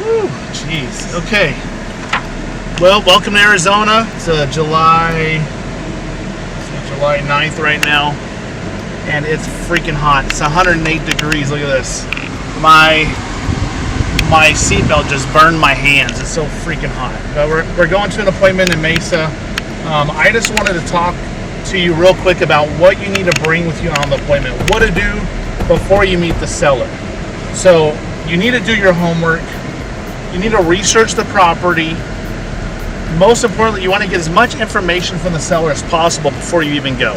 Whew, jeez. Okay. Well, welcome to Arizona. It's July 9th right now, and it's freaking hot. It's 108 degrees. Look at this. My seatbelt just burned my hands. It's so freaking hot. But we're going to an appointment in Mesa. I just wanted to talk to you real quick about what you need to bring with you on the appointment. What to do before you meet the seller. So you need to do your homework. You need to research the property. Most importantly, you want to get as much information from the seller as possible before you even go.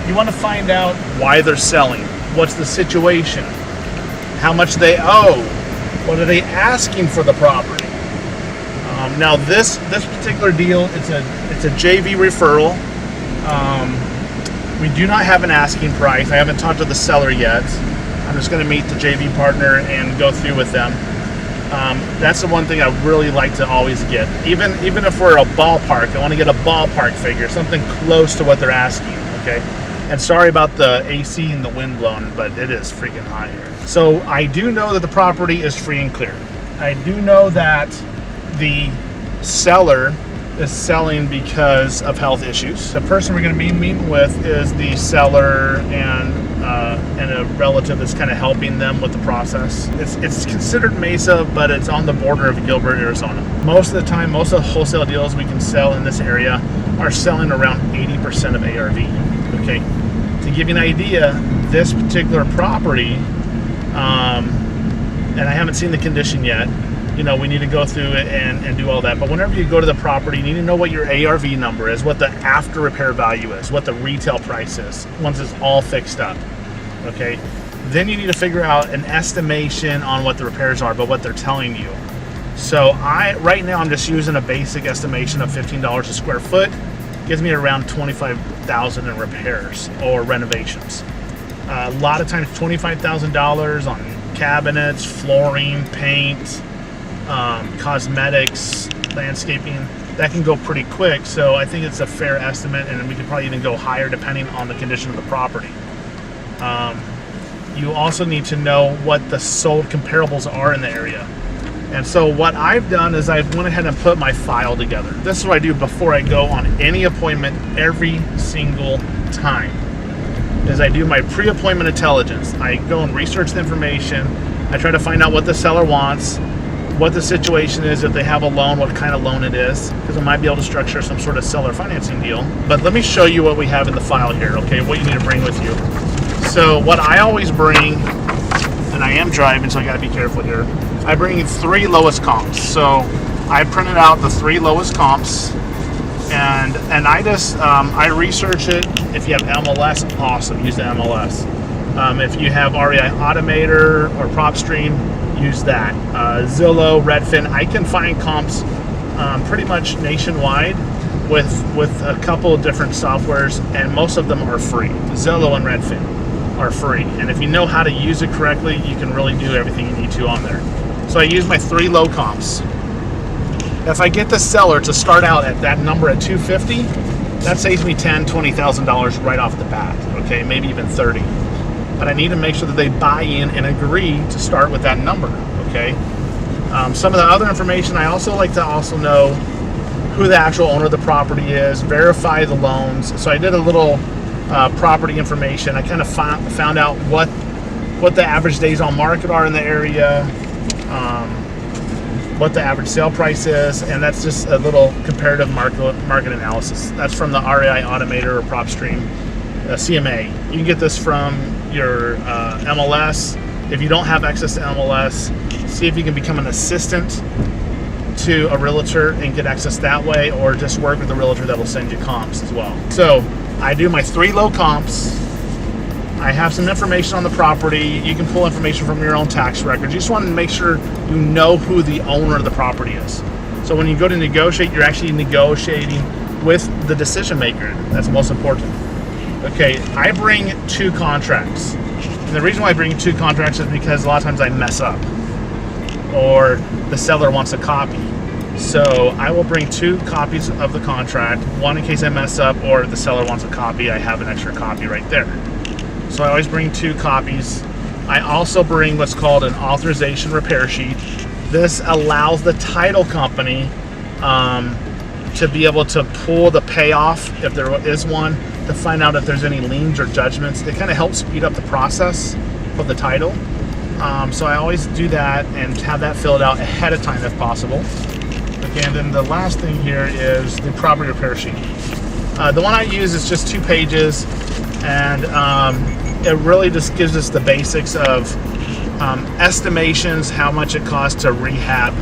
You want to find out why they're selling. What's the situation? How much they owe? What are they asking for the property? Now this particular deal, it's a JV referral. We do not have an asking price. I haven't talked to the seller yet. I'm just going to meet the JV partner and go through with them. That's the one thing I really like to always get. Even if we're a ballpark, I want to get a ballpark figure, something close to what they're asking, okay? And sorry about the AC and the wind blowing, but it is freaking hot here. So I do know that the property is free and clear. I do know that the seller is selling because of health issues. The person we're going to be meeting with is the seller and a relative that's kind of helping them with the process. It's considered Mesa, but it's on the border of Gilbert, Arizona. Most of the time, most of the wholesale deals we can sell in this area are selling around 80% of ARV. Okay, to give you an idea, this particular property, and I haven't seen the condition yet. You know, we need to go through it and do all that. But whenever you go to the property, you need to know what your ARV number is, what the after repair value is, what the retail price is, once it's all fixed up, okay? Then you need to figure out an estimation on what the repairs are, but what they're telling you. So right now I'm just using a basic estimation of $15 a square foot. Gives me around $25,000 in repairs or renovations. A lot of times $25,000 on cabinets, flooring, paint, cosmetics, landscaping. That can go pretty quick, so I think it's a fair estimate, and we could probably even go higher depending on the condition of the property. You also need to know what the sold comparables are in the area. And so what I've done is I've went ahead and put my file together. This is what I do before I go on any appointment every single time, is I do my pre-appointment intelligence. I go and research the information. I try to find out what the seller wants, what the situation is, if they have a loan, what kind of loan it is, because I might be able to structure some sort of seller financing deal. But let me show you what we have in the file here, okay, what you need to bring with you. So what I always bring, and I am driving, so I gotta be careful here, I bring 3 lowest comps. So I printed out the 3 lowest comps, and I just, I research it. If you have MLS, awesome, use the MLS. If you have REI Automator or PropStream, use that. Zillow, Redfin, I can find comps pretty much nationwide with a couple of different softwares, and most of them are free. Zillow and Redfin are free, and if you know how to use it correctly, you can really do everything you need to on there. So I use my 3 low comps. If I get the seller to start out at that number at $250, that saves me $10,000, $20,000 right off the bat, okay, maybe even 30. But I need to make sure that they buy in and agree to start with that number, okay? Some of the other information, I also like to also know who the actual owner of the property is, verify the loans. So I did a little property information. I kind of found out what the average days on market are in the area, what the average sale price is, and that's just a little comparative market analysis. That's from the REI Automator or PropStream CMA. You can get this from your MLS. If you don't have access to MLS, see if you can become an assistant to a realtor and get access that way, or just work with a realtor that will send you comps as well. So I do my 3 low comps. I have some information on the property. You can pull information from your own tax records. You just want to make sure you know who the owner of the property is. So when you go to negotiate, you're actually negotiating with the decision maker. That's most important. Okay, I bring 2 contracts. And the reason why I bring 2 contracts is because a lot of times I mess up, or the seller wants a copy. So I will bring 2 copies of the contract, one in case I mess up, or the seller wants a copy, I have an extra copy right there. So I always bring 2 copies. I also bring what's called an authorization repair sheet. This allows the title company to be able to pull the payoff, if there is one, to find out if there's any liens or judgments. It kind of helps speed up the process of the title. So I always do that and have that filled out ahead of time if possible. Okay, and then the last thing here is the property repair sheet. The one I use is just 2 pages, and it really just gives us the basics of estimations, how much it costs to rehab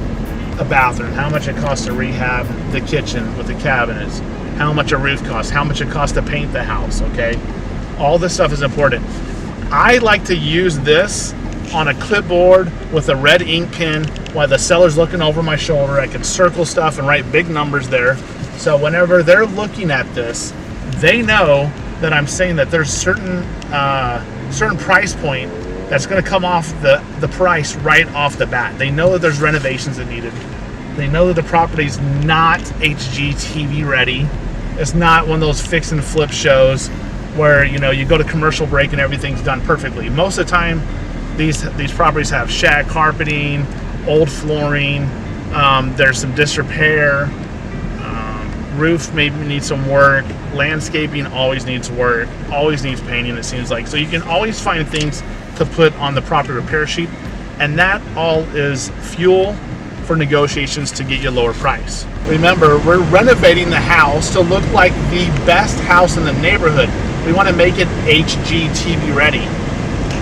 a bathroom, how much it costs to rehab the kitchen with the cabinets, how much a roof costs, how much it costs to paint the house, okay? All this stuff is important. I like to use this on a clipboard with a red ink pen while the seller's looking over my shoulder. I can circle stuff and write big numbers there. So whenever they're looking at this, they know that I'm saying that there's certain price point that's going to come off the price right off the bat. They know that there's renovations that needed. They know that the property's not HGTV ready. It's not one of those fix and flip shows where you go to commercial break and everything's done perfectly. Most of the time, these properties have shag carpeting, old flooring. There's some disrepair. Roof maybe needs some work. Landscaping always needs work. Always needs painting, it seems like. So you can always find things to put on the property repair sheet, and that all is fuel for negotiations to get you a lower price. Remember, we're renovating the house to look like the best house in the neighborhood. We want to make it HGTV ready.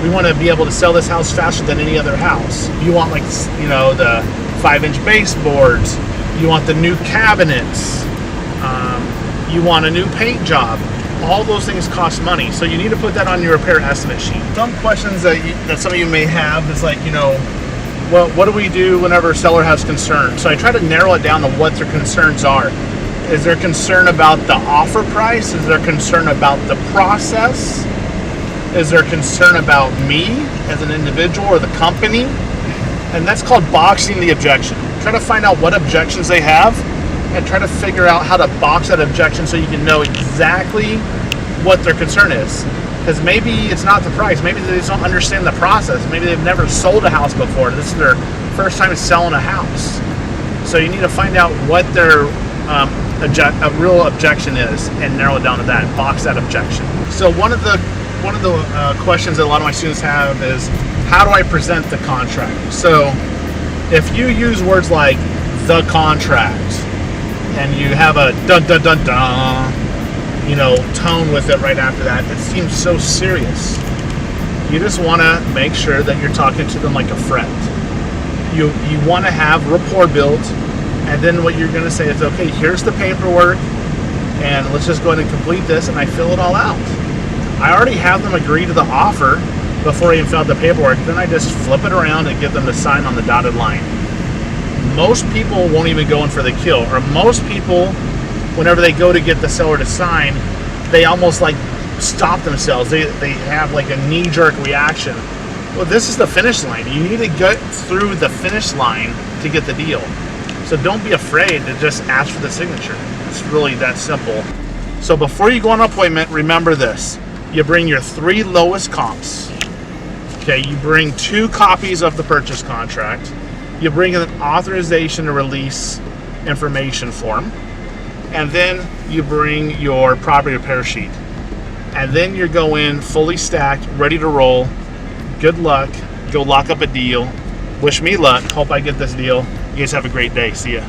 We want to be able to sell this house faster than any other house. You want the 5-inch baseboards. You want the new cabinets. You want a new paint job. All those things cost money, so you need to put that on your repair estimate sheet. Some questions that some of you may have is like, well, what do we do whenever a seller has concerns? So I try to narrow it down to what their concerns are. Is there concern about the offer price? Is there concern about the process? Is there concern about me as an individual or the company? And that's called boxing the objection. Try to find out what objections they have and try to figure out how to box that objection so you can know exactly what their concern is. Because maybe it's not the price. Maybe they just don't understand the process. Maybe they've never sold a house before. This is their first time selling a house. So you need to find out what their a real objection is and narrow it down to that. Box that objection. So one of the questions that a lot of my students have is, how do I present the contract? So if you use words like the contract and you have a dun dun dun dun, tone with it right after that, it seems so serious. You just want to make sure that you're talking to them like a friend. You want to have rapport built, and then what you're going to say is, okay, here's the paperwork, and let's just go ahead and complete this, and I fill it all out. I already have them agree to the offer before I even fill out the paperwork. Then I just flip it around and get them to sign on the dotted line. Most people won't even go in for the kill, or most people, whenever they go to get the seller to sign, they almost like stop themselves. They have like a knee-jerk reaction. Well, this is the finish line. You need to get through the finish line to get the deal. So don't be afraid to just ask for the signature. It's really that simple. So before you go on an appointment, remember this. You bring your 3 lowest comps. Okay, you bring 2 copies of the purchase contract. You bring an authorization to release information form. And then you bring your property repair sheet. And then you go in fully stacked, ready to roll. Good luck. Go lock up a deal. Wish me luck. Hope I get this deal. You guys have a great day. See ya.